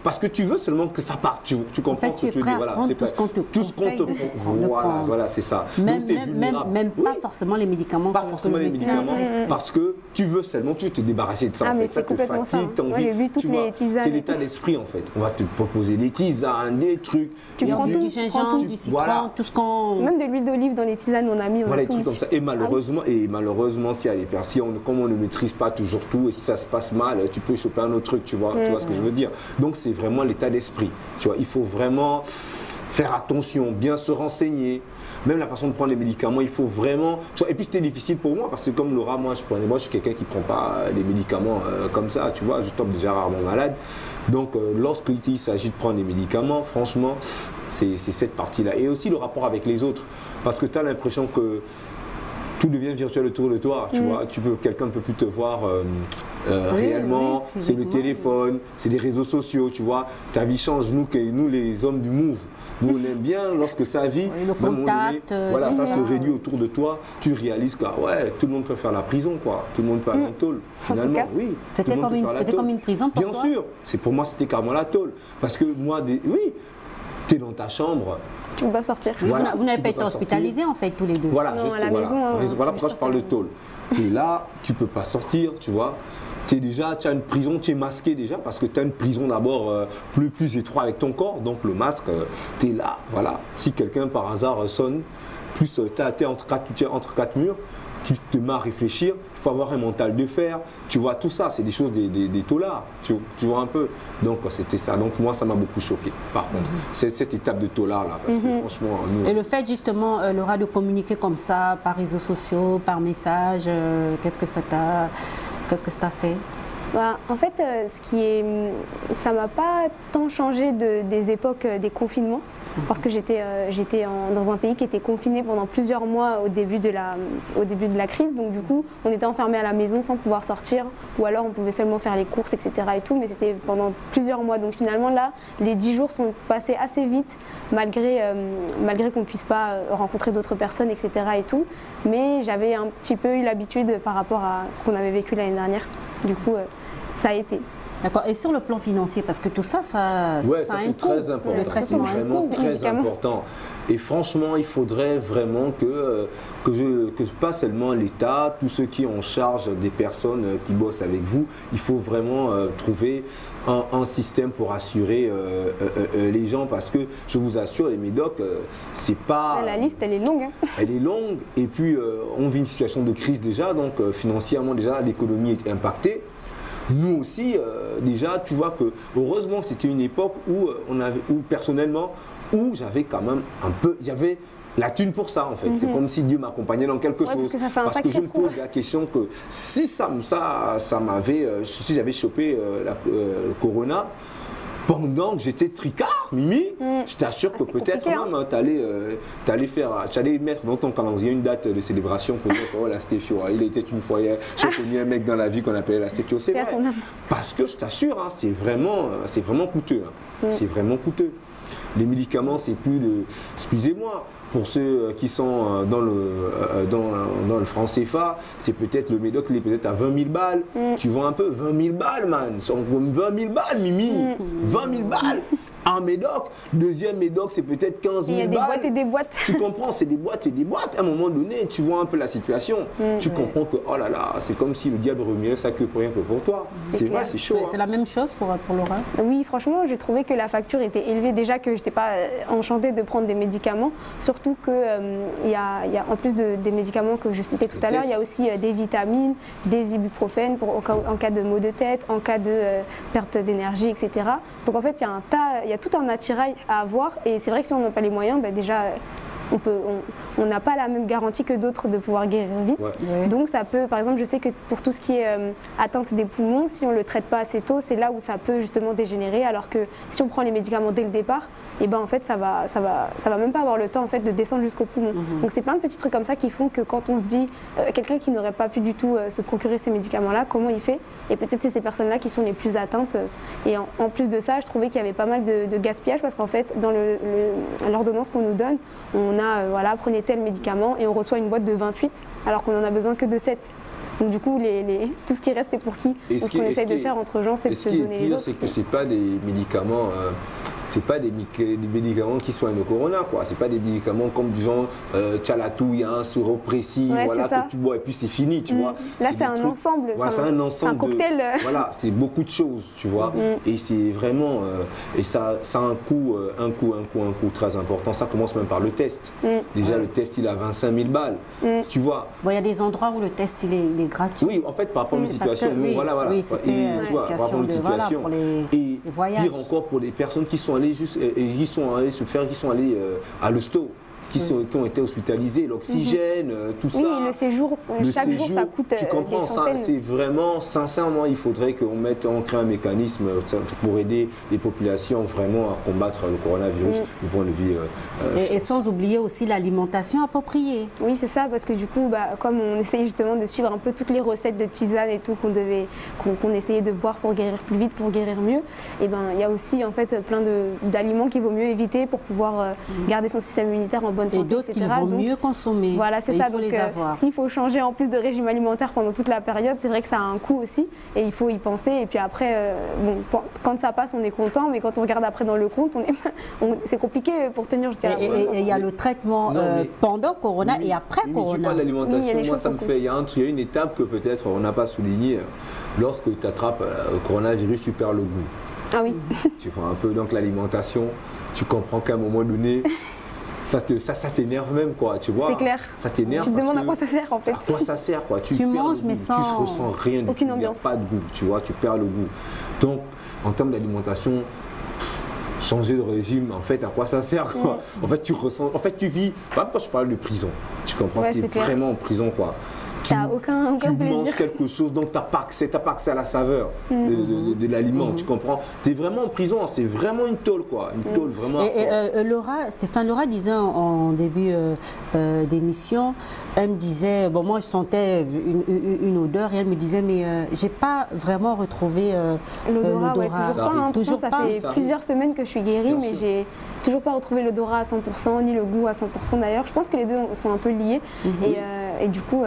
Parce que tu veux seulement que ça parte, tu comprends? En fait, tu es prêt à prendre tout ce qu'on te conseille de prendre. Voilà, c'est ça. Même pas forcément les médicaments. Pas forcément les médicaments, parce que tu veux seulement, tu veux te débarrasser de ça, en fait. Ça te fatigue, t'as envie. J'ai vu toutes les tisanes. C'est l'état d'esprit, en fait. On va te proposer des tisanes, des trucs. Tu prends du gingembre, du citron, tout ce qu'on... Même de l'huile d'olive dans les tisanes, on a mis. Voilà, des trucs comme ça. Et malheureusement, s'il y a des personnes, comme on ne maîtrise pas toujours tout, et si ça se passe mal, tu peux choper un autre truc, tu vois ce que je veux dire. Donc c'est vraiment l'état d'esprit. Tu vois, il faut vraiment faire attention, bien se renseigner. Même la façon de prendre les médicaments, il faut vraiment... Tu vois, et puis c'était difficile pour moi, parce que comme Laura, moi je suis quelqu'un qui ne prend pas les médicaments comme ça, tu vois, je tombe déjà rarement malade. Donc lorsqu'il s'agit de prendre les médicaments, franchement, c'est cette partie-là. Et aussi le rapport avec les autres, parce que tu as l'impression que tout devient virtuel autour de toi, tu vois, quelqu'un ne peut plus te voir réellement, c'est le téléphone, c'est les réseaux sociaux, tu vois, ta vie change, nous les hommes du Move, nous on aime bien lorsque ça vit, le contact, voilà, ça se réduit autour de toi, tu réalises que tout le monde peut faire la prison, tout le monde peut aller en tôle, finalement, oui. C'était comme une prison pour toi? Bien sûr, pour moi c'était carrément la tôle, parce que moi, tu es dans ta chambre. Tu ne peux pas sortir. Voilà, vous n'avez pas été hospitalisés en fait tous les deux. Voilà, non, à la maison, voilà pourquoi je parle de tôle. Tu es là, tu ne peux pas sortir, tu vois. Tu as une prison, tu es masqué déjà parce que tu as une prison d'abord plus étroite avec ton corps. Donc le masque, tu es là, voilà. Si quelqu'un par hasard sonne, plus tu es entre quatre murs, tu te mets à réfléchir, il faut avoir un mental de fer, tu vois, tout ça, c'est des choses des taulards, tu vois un peu. Donc c'était ça, donc moi ça m'a beaucoup choqué, par contre, c'est cette étape de taulard là, parce que franchement... Nous... Et le fait justement, Laura, de communiquer comme ça, par réseaux sociaux, par message, qu'est-ce que ça t'a fait? En fait, ça m'a pas tant changé des époques des confinements, parce que j'étais dans un pays qui était confiné pendant plusieurs mois au début de la crise. Donc du coup, on était enfermés à la maison sans pouvoir sortir, ou alors on pouvait seulement faire les courses, etc. et tout, mais c'était pendant plusieurs mois. Donc finalement là, les 10 jours sont passés assez vite, malgré qu'on ne puisse pas rencontrer d'autres personnes, etc. et tout. Mais j'avais un petit peu eu l'habitude par rapport à ce qu'on avait vécu l'année dernière. Du coup, ça a été. D'accord. Et sur le plan financier, parce que tout ça, ça a un coût. Très important. Le traitement a un coût. Très important. Et franchement, il faudrait vraiment que pas seulement l'État, tous ceux qui ont en charge des personnes qui bossent avec vous, il faut vraiment trouver un système pour assurer les gens, parce que je vous assure, les médocs, c'est pas... La liste, elle est longue. Elle est longue, et puis on vit une situation de crise déjà, donc financièrement déjà, l'économie est impactée. Nous aussi, déjà, tu vois que heureusement que c'était une époque où personnellement, où j'avais quand même j'avais la thune pour ça en fait. C'est comme si Dieu m'accompagnait dans quelque chose. Parce que je me pose la question que si si j'avais chopé le corona, pendant que j'étais tricard, Mimi, je t'assure que peut-être même tu allais mettre dans ton calendrier une date de célébration pour dire oh la Stéphio, il était une fois, j'ai connu un mec dans la vie qu'on appelait la Stéphio, c'est vrai. Parce que je t'assure, c'est vraiment coûteux. C'est vraiment coûteux. Les médicaments, c'est plus de... Excusez-moi, pour ceux qui sont dans le franc CFA, c'est peut-être le médoc, il est peut-être à 20 000 balles. Tu vois un peu, 20 000 balles, man. 20 000 balles, Mimi. 20 000 balles. Un médoc, deuxième médoc, c'est peut-être 15 000 balles. Il y a des boîtes et des boîtes. Tu comprends, c'est des boîtes et des boîtes. À un moment donné, tu vois un peu la situation. Tu comprends que, oh là là, c'est comme si le diable remuait sa queue pour rien que pour toi. C'est vrai, c'est chaud. C'est la même chose pour Laura? Oui, franchement, j'ai trouvé que la facture était élevée. Déjà que je n'étais pas enchantée de prendre des médicaments. Surtout qu'il y a, en plus des médicaments que je citais tout à l'heure, il y a aussi des vitamines, des ibuprofènes en cas de maux de tête, en cas de perte d'énergie, etc. Donc en fait, il y a tout un attirail à avoir, et c'est vrai que si on n'a pas les moyens, déjà on n'a pas la même garantie que d'autres de pouvoir guérir vite. Ouais. Donc ça peut, par exemple, je sais que pour tout ce qui est atteinte des poumons, si on ne le traite pas assez tôt, c'est là où ça peut justement dégénérer, alors que si on prend les médicaments dès le départ, et ben en fait ça va même pas avoir le temps en fait de descendre jusqu'au poumon. Donc c'est plein de petits trucs comme ça qui font que quand on se dit quelqu'un qui n'aurait pas pu du tout se procurer ces médicaments-là, comment il fait? Et peut-être c'est ces personnes-là qui sont les plus atteintes. Et en plus de ça, je trouvais qu'il y avait pas mal de gaspillage parce qu'en fait dans l'ordonnance qu'on nous donne, on a voilà, prenez tel médicament et on reçoit une boîte de 28 alors qu'on en a besoin que de 7. Donc du coup, tout ce qui reste, c'est pour qui? Donc, ce qu'on essaye de faire entre gens, c'est de se donner les autres. C'est que c'est pas des médicaments, c'est pas des médicaments qui soignent le corona, quoi. C'est pas des médicaments comme disons, tu as la toux, il y a un sirop précis, voilà, que tu bois et puis c'est fini, tu vois. Là, c'est un ensemble. Voilà, c'est un ensemble. Un cocktail. Voilà, c'est beaucoup de choses, tu vois. Et c'est vraiment, et ça a un coût très important. Ça commence même par le test. Déjà, le test, il a 25 000 balles, tu vois. Bon, il y a des endroits où le test, il est gratuit. Oui, en fait, par rapport à une situation, Oui, c'était une situation de, voilà, pour les voyages. Pire encore pour les personnes qui sont allées qui sont allés à l'hosto, qui ont été hospitalisés, l'oxygène, tout ça. Oui, le séjour, chaque jour, ça coûte tu comprends, ça, c'est vraiment, sincèrement, il faudrait qu'on crée un mécanisme pour aider les populations vraiment à combattre le coronavirus du point de vue... et sans oublier aussi l'alimentation appropriée. Oui, c'est ça, parce que du coup, comme on essaye justement de suivre un peu toutes les recettes de tisane et tout qu'on essayait de boire pour guérir plus vite, pour guérir mieux, et ben il y a aussi en fait plein d'aliments qu'il vaut mieux éviter pour pouvoir garder son système immunitaire en bonne santé, et d'autres qu'il vaut mieux consommer. Voilà, c'est ça. Donc, s'il faut changer en plus de régime alimentaire pendant toute la période, c'est vrai que ça a un coût aussi et il faut y penser. Et puis après, quand ça passe, on est content, mais quand on regarde après dans le compte, c'est compliqué pour tenir jusqu'à la fin. Et il y a le traitement pendant Corona et après Corona. Tu parles d'alimentation, moi ça me fait, il y a une étape que peut-être on n'a pas soulignée. Lorsque tu attrapes le coronavirus, tu perds le goût. Ah oui. Tu vois un peu, donc l'alimentation, tu comprends qu'à un moment donné, ça t'énerve même, quoi, tu vois. C'est clair. Ça t'énerve. Tu te demandes à quoi ça sert, en fait. À quoi ça sert, quoi. Tu manges, mais sans... Tu ne ressens rien du tout. Aucune ambiance. Il n'y a pas de goût, tu vois, tu perds le goût. Donc, en termes d'alimentation, changer de régime, en fait, à quoi ça sert, quoi. En fait, tu ressens... En fait, tu vis... Par exemple, quand je parle de prison, tu comprends, tu es vraiment en prison, quoi. Tu n'as aucun plaisir. Tu manges quelque chose dont tu n'as pas accès à la saveur de l'aliment, tu comprends. Tu es vraiment en prison, c'est vraiment une tôle, quoi. Une tôle vraiment. Et Stéphane Laura disait en début d'émission, elle me disait, bon, moi je sentais une odeur et elle me disait, mais j'ai pas vraiment retrouvé l'odorat. Ouais, toujours pas. Ça fait ça plusieurs semaines que je suis guérie, mais j'ai toujours pas retrouvé l'odorat à 100%, ni le goût à 100% d'ailleurs. Je pense que les deux sont un peu liés. Et du coup,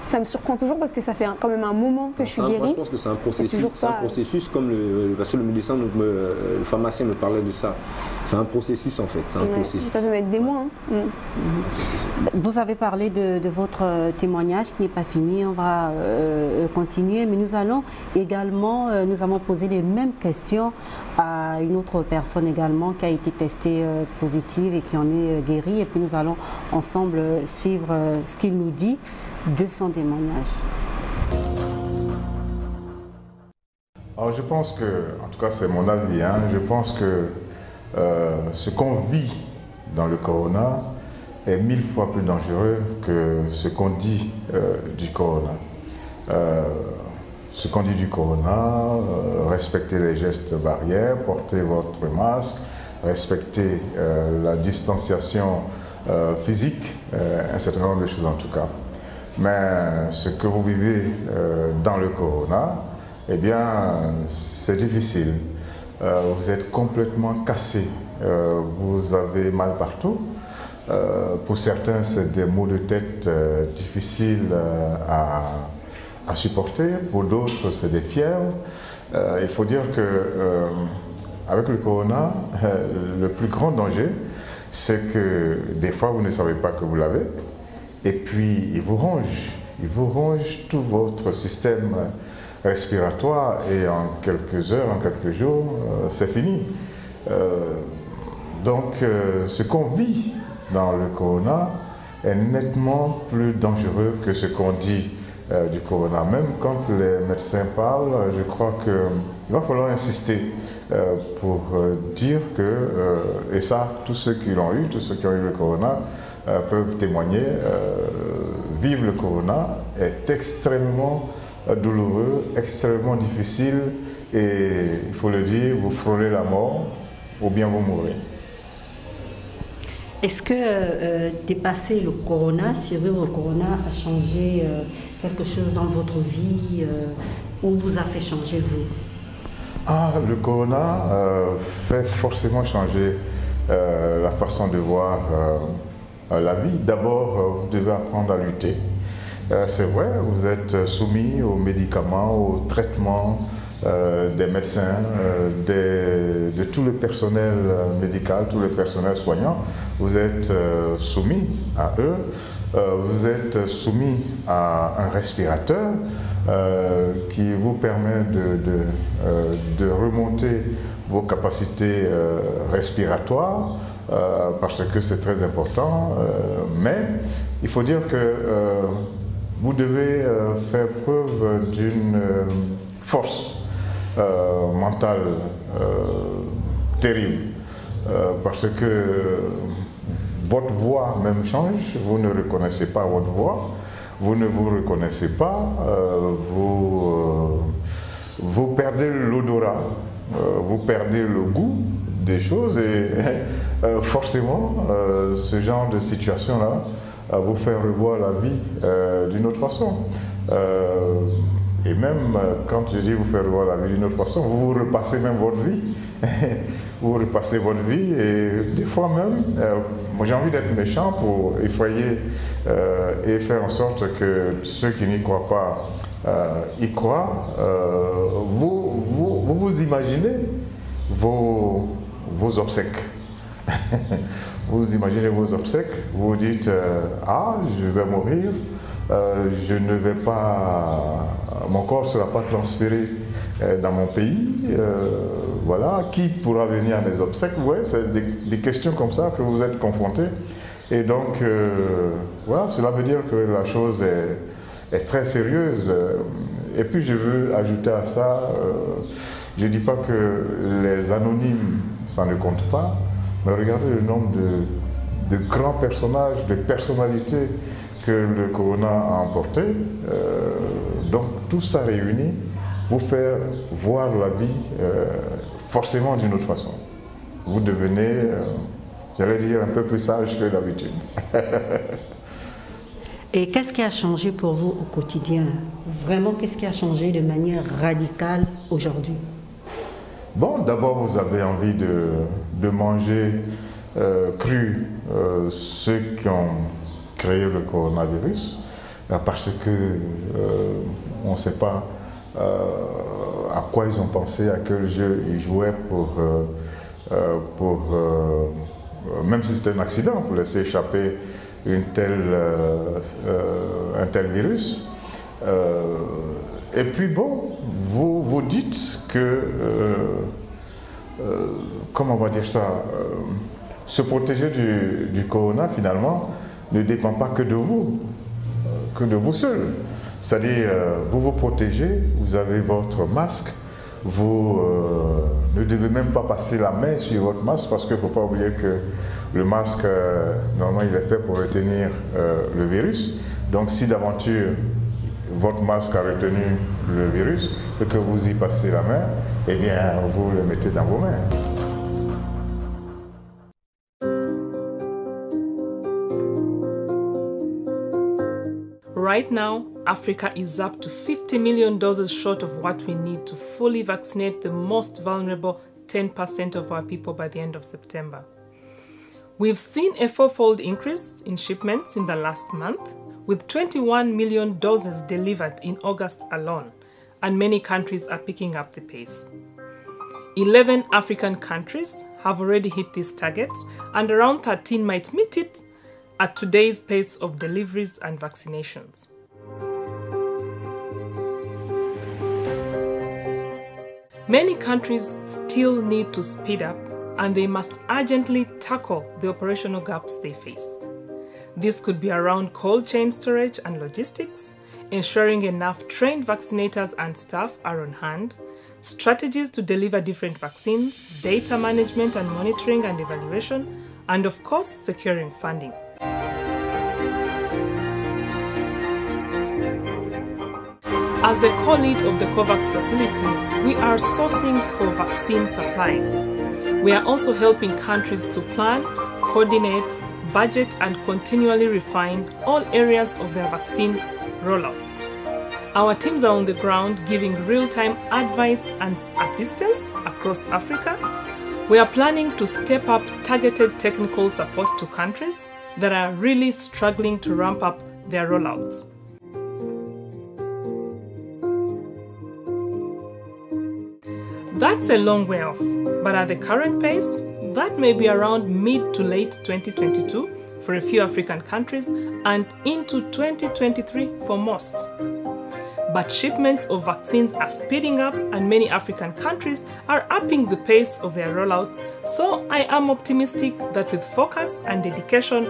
ça me surprend toujours parce que ça fait quand même un moment que je suis guérie. Moi, je pense que c'est un processus, comme parce que le médecin, le pharmacien me parlait de ça. C'est un processus en fait. Ça peut mettre des mois. Vous avez parlé de votre témoignage qui n'est pas fini. On va continuer, mais nous allons également, nous avons posé les mêmes questions à une autre personne également qui a été testée positive et qui en est guérie. Et puis nous allons ensemble suivre ce qu'il nous dit de son témoignage. Alors je pense que, en tout cas c'est mon avis, je pense que ce qu'on vit dans le corona est 1000 fois plus dangereux que ce qu'on dit du corona. Ce qu'on dit du corona, respectez les gestes barrières, portez votre masque, respectez la distanciation physique, un certain nombre de choses en tout cas. Mais ce que vous vivez dans le corona, eh bien, c'est difficile. Vous êtes complètement cassé. Vous avez mal partout. Pour certains, c'est des maux de tête difficiles à supporter. Pour d'autres, c'est des fièvres. Il faut dire que avec le corona, le plus grand danger, c'est que des fois, vous ne savez pas que vous l'avez. Et puis, il vous ronge tout votre système respiratoire et en quelques heures, en quelques jours, c'est fini. Donc, ce qu'on vit dans le corona est nettement plus dangereux que ce qu'on dit du corona. Même quand les médecins parlent, je crois qu'il va falloir insister pour dire que, et ça, tous ceux qui l'ont eu, tous ceux qui ont eu le corona, peuvent témoigner, vivre le corona est extrêmement douloureux, extrêmement difficile et il faut le dire, vous frôlez la mort ou bien vous mourrez. Est-ce que dépasser le corona, survivre au corona a changé quelque chose dans votre vie ou vous a fait changer vous? Le corona fait forcément changer la façon de voir la vie. D'abord, vous devez apprendre à lutter. C'est vrai, vous êtes soumis aux médicaments, aux traitements des médecins, de tout le personnel médical, tout le personnel soignant. Vous êtes soumis à eux. Vous êtes soumis à un respirateur qui vous permet de remonter vos capacités respiratoires parce que c'est très important. Mais il faut dire que vous devez faire preuve d'une force mentale terrible parce que votre voix même change, vous ne reconnaissez pas votre voix, vous ne vous reconnaissez pas, vous perdez l'odorat, vous perdez le goût des choses et forcément ce genre de situation-là vous fait revoir la vie d'une autre façon. Et même quand je dis vous faire revoir la vie d'une autre façon, vous repassez même votre vie. Vous repassez votre vie et des fois même, moi j'ai envie d'être méchant pour effrayer et faire en sorte que ceux qui n'y croient pas y croient. Vous imaginez vos obsèques. Vous imaginez vos obsèques, vous vous dites je vais mourir, je ne vais pas, mon corps ne sera pas transféré dans mon pays, voilà, qui pourra venir à mes obsèques? Ouais, c'est des questions comme ça que vous êtes confrontés. Et donc, voilà, cela veut dire que la chose est très sérieuse. Et puis, je veux ajouter à ça, je ne dis pas que les anonymes, ça ne compte pas, mais regardez le nombre de grands personnages, de personnalités que le corona a emporté. Donc, tout ça réuni, vous faire voir la vie forcément d'une autre façon. Vous devenez, j'allais dire, un peu plus sage que d'habitude. Et qu'est-ce qui a changé pour vous au quotidien? Vraiment, qu'est-ce qui a changé de manière radicale aujourd'hui? Bon, d'abord, vous avez envie de manger cru ceux qui ont créé le coronavirus, parce que on ne sait pas à quoi ils ont pensé, à quel jeu ils jouaient même si c'était un accident, pour laisser échapper un tel virus. Et puis bon, vous dites que, comment on va dire ça, se protéger du corona finalement ne dépend pas que de vous seul. C'est-à-dire, vous vous protégez, vous avez votre masque, vous ne devez même pas passer la main sur votre masque parce qu'il ne faut pas oublier que le masque, normalement, il est fait pour retenir le virus. Donc, si d'aventure, votre masque a retenu le virus et que vous y passez la main, eh bien, vous le mettez dans vos mains. Right now, Africa is up to 50 million doses short of what we need to fully vaccinate the most vulnerable 10% of our people by the end of September. We've seen a fourfold increase in shipments in the last month, with 21 million doses delivered in August alone, and many countries are picking up the pace. 11 African countries have already hit this target, and around 13 might meet it at today's pace of deliveries and vaccinations. Many countries still need to speed up, and they must urgently tackle the operational gaps they face. This could be around cold chain storage and logistics, ensuring enough trained vaccinators and staff are on hand, strategies to deliver different vaccines, data management and monitoring and evaluation, and of course, securing funding. As a co-lead of the COVAX facility, we are sourcing for vaccine supplies. We are also helping countries to plan, coordinate, budget and continually refine all areas of their vaccine rollouts. Our teams are on the ground giving real-time advice and assistance across Africa. We are planning to step up targeted technical support to countries that are really struggling to ramp up their rollouts. That's a long way off, but at the current pace, that may be around mid to late 2022 for a few African countries and into 2023 for most. But shipments of vaccines are speeding up and many African countries are upping the pace of their rollouts, so I am optimistic that with focus and dedication,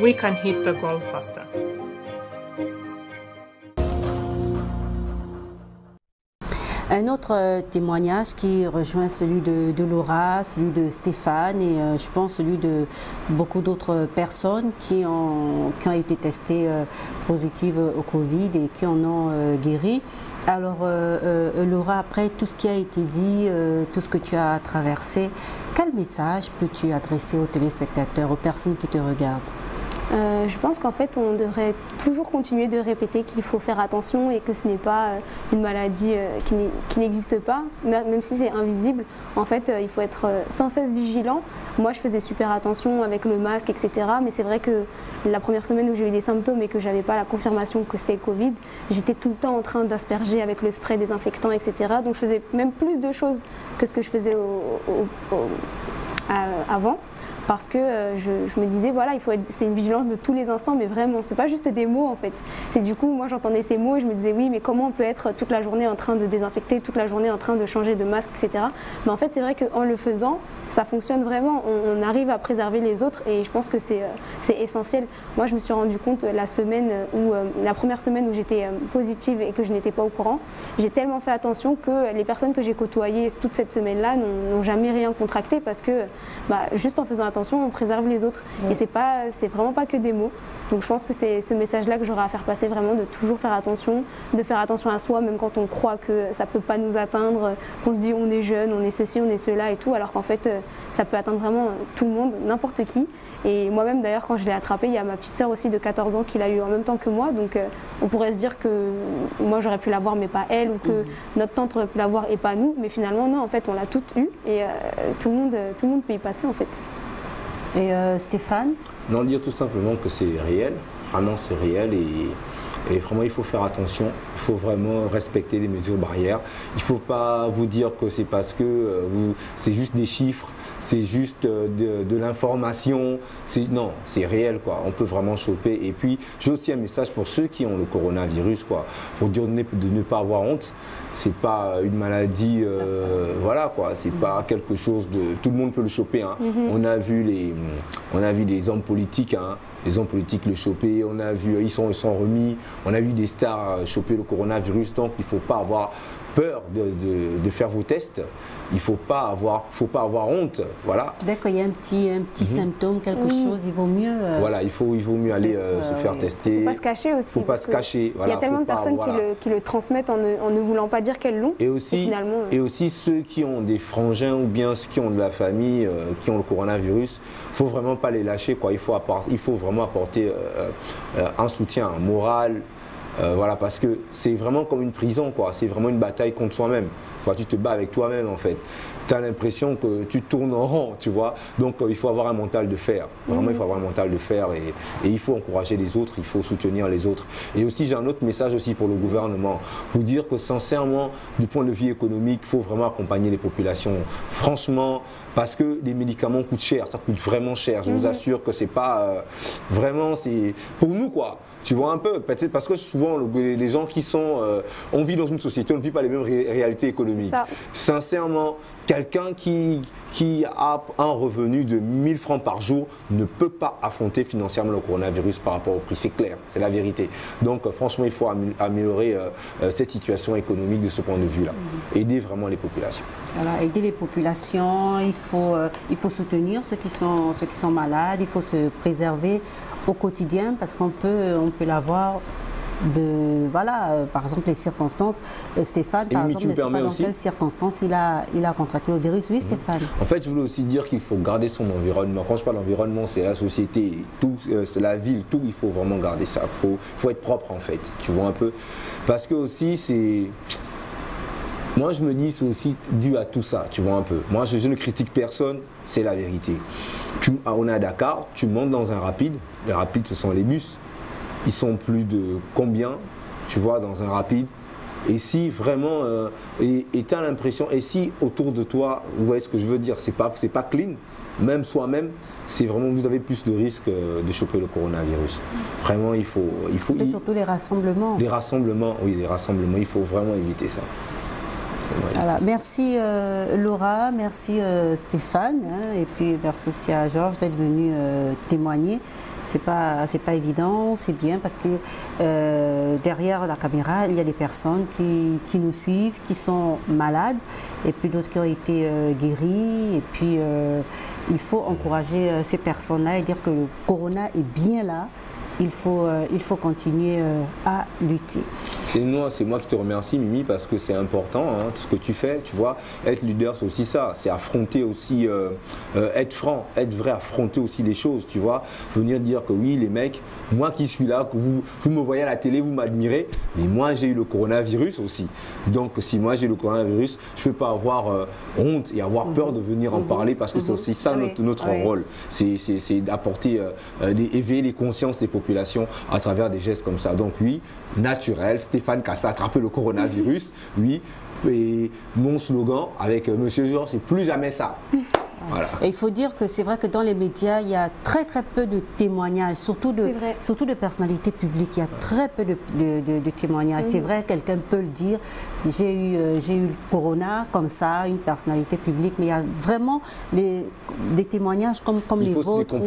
we can hit the goal faster. Un autre témoignage qui rejoint celui de Laura, celui de Stéphane et je pense celui de beaucoup d'autres personnes qui ont été testées positives au Covid et qui en ont guéri. Alors Laura, après tout ce qui a été dit, tout ce que tu as traversé, quel message peux-tu adresser aux téléspectateurs, aux personnes qui te regardent ? Je pense qu'en fait, on devrait toujours continuer de répéter qu'il faut faire attention et que ce n'est pas une maladie qui n'existe pas, même si c'est invisible. En fait, il faut être sans cesse vigilant. Moi, je faisais super attention avec le masque, etc. Mais c'est vrai que la première semaine où j'ai eu des symptômes et que je n'avais pas la confirmation que c'était le Covid, j'étais tout le temps en train d'asperger avec le spray désinfectant, etc. Donc, je faisais même plus de choses que ce que je faisais avant. Parce que je me disais, voilà, c'est une vigilance de tous les instants, mais vraiment, c'est pas juste des mots en fait. C'est du coup, moi j'entendais ces mots et je me disais, oui, mais comment on peut être toute la journée en train de désinfecter, toute la journée en train de changer de masque, etc. Mais en fait, c'est vrai qu'en le faisant, ça fonctionne vraiment. On arrive à préserver les autres et je pense que c'est essentiel. Moi, je me suis rendu compte la première semaine où j'étais positive et que je n'étais pas au courant, j'ai tellement fait attention que les personnes que j'ai côtoyées toute cette semaine-là n'ont jamais rien contracté parce que juste en faisant attention, on préserve les autres. Oui. Et c'est vraiment pas que des mots. Donc je pense que c'est ce message-là que j'aurais à faire passer, vraiment de toujours faire attention, de faire attention à soi, même quand on croit que ça peut pas nous atteindre, qu'on se dit on est jeune, on est ceci, on est cela et tout, alors qu'en fait ça peut atteindre vraiment tout le monde, n'importe qui. Et moi-même d'ailleurs quand je l'ai attrapé, il y a ma petite sœur aussi de 14 ans qui l'a eu en même temps que moi, donc on pourrait se dire que moi j'aurais pu l'avoir mais pas elle, ou que notre tante aurait pu l'avoir et pas nous, mais finalement non, en fait on l'a toutes eu et tout le monde peut y passer en fait. Et Stéphane? Non, dire tout simplement que c'est réel, vraiment c'est réel et vraiment il faut faire attention, il faut vraiment respecter les mesures barrières. Il ne faut pas vous dire que c'est parce que c'est juste des chiffres, c'est juste de l'information, non, c'est réel quoi, on peut vraiment choper. Et puis j'ai aussi un message pour ceux qui ont le coronavirus quoi, pour dire de ne pas avoir honte. C'est pas une maladie, voilà quoi, c'est pas quelque chose de... Tout le monde peut le choper, hein. On a vu les hommes politiques, hein. Les hommes politiques le choper, on a vu, ils sont remis, on a vu des stars choper le coronavirus, donc il ne faut pas avoir peur de faire vos tests. Il ne faut pas avoir honte, voilà. Dès qu'il y a un petit symptôme, quelque chose, il vaut mieux... Voilà, il vaut mieux aller se faire tester. Il ne faut pas se cacher aussi. Il ne faut pas se cacher. Voilà, il y a tellement de personnes qui le transmettent en ne voulant pas dire qu'elles l'ont. Et aussi ceux qui ont des frangins ou bien ceux qui ont de la famille, qui ont le coronavirus, il ne faut vraiment pas les lâcher, quoi. Il faut vraiment apporter un soutien moral. Voilà, parce que c'est vraiment comme une prison, quoi. C'est vraiment une bataille contre soi-même. Enfin, tu te bats avec toi-même, en fait. Tu as l'impression que tu tournes en rond, tu vois. Donc, il faut avoir un mental de fer. Vraiment, il faut avoir un mental de fer et il faut encourager les autres, il faut soutenir les autres. Et aussi, j'ai un autre message aussi pour le gouvernement, pour dire que sincèrement, du point de vue économique, il faut vraiment accompagner les populations. Franchement, parce que les médicaments coûtent cher, ça coûte vraiment cher. Je vous assure que c'est pas... vraiment, c'est pour nous, quoi. Tu vois un peu, parce que souvent les gens qui sont... on vit dans une société, on ne vit pas les mêmes réalités économiques. Sincèrement, quelqu'un qui a un revenu de 1000 francs par jour ne peut pas affronter financièrement le coronavirus par rapport au prix. C'est clair, c'est la vérité. Donc franchement, il faut améliorer cette situation économique de ce point de vue-là. Aider vraiment les populations. Voilà, aider les populations, il faut soutenir ceux qui sont malades, il faut se préserver au quotidien parce qu'on peut l'avoir voilà, par exemple, les circonstances. Stéphane, par exemple, ne sait pas dans quelles circonstances il a contracté le virus. Oui, Stéphane. En fait, je voulais aussi dire qu'il faut garder son environnement. Quand je parle d'environnement, c'est la société, tout, c'est la ville, tout. Il faut vraiment garder ça. Il faut être propre, en fait. Tu vois un peu. Parce que aussi, c'est... Moi, je me dis, c'est aussi dû à tout ça, tu vois un peu. Moi, je ne critique personne, c'est la vérité. On est à Dakar, tu montes dans un rapide. Les rapides, ce sont les bus. Ils sont plus de combien, tu vois, dans un rapide. Et si vraiment, et tu as l'impression, et si autour de toi, vous voyez ce que je veux dire, c'est pas clean, même soi-même, c'est vraiment, vous avez plus de risques de choper le coronavirus. Vraiment, il faut et surtout les rassemblements. Les rassemblements, oui, les rassemblements, il faut vraiment éviter ça. Voilà. Merci Laura, merci Stéphane, hein, et puis merci aussi à Georges d'être venu témoigner. C'est pas évident, c'est bien parce que derrière la caméra, il y a des personnes qui nous suivent, qui sont malades, et puis d'autres qui ont été guéris, et puis il faut encourager ces personnes-là et dire que le corona est bien là. Il faut continuer à lutter. C'est moi qui te remercie, Mimi, parce que c'est important, hein, tout ce que tu fais, tu vois. Être leader, c'est aussi ça, c'est affronter aussi, être franc, être vrai, affronter aussi les choses, tu vois. Venir dire que oui, les mecs, moi qui suis là, que vous me voyez à la télé, vous m'admirez, mais moi j'ai eu le coronavirus aussi. Donc si moi j'ai eu le coronavirus, je ne peux pas avoir honte et avoir peur de venir en parler, parce que c'est aussi ça notre rôle. C'est d'apporter, d'éveiller les consciences des populations à travers des gestes comme ça. Donc oui, naturel, Stéphane Kassa a attrapé le coronavirus, oui, et mon slogan avec Monsieur Georges, c'est plus jamais ça. Voilà. Et il faut dire que c'est vrai que dans les médias, il y a très peu de témoignages, surtout de personnalités publiques. Il y a très peu de témoignages. C'est vrai, quelqu'un peut le dire. J'ai eu le corona comme ça, une personnalité publique, mais il y a vraiment des témoignages comme les vôtres.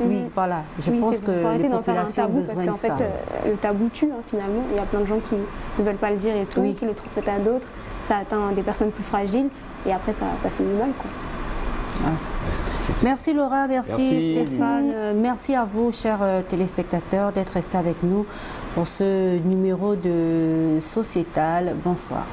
Oui, voilà. Je pense que les populations ont besoin de ça. Parce qu'en fait, le tabou tue, hein, finalement. Il y a plein de gens qui ne veulent pas le dire et tout, qui le transmettent à d'autres. Ça atteint des personnes plus fragiles et après, ça finit mal, quoi. Ah. Merci Laura, merci Stéphane, merci à vous chers téléspectateurs d'être restés avec nous pour ce numéro de Sociétal. Bonsoir.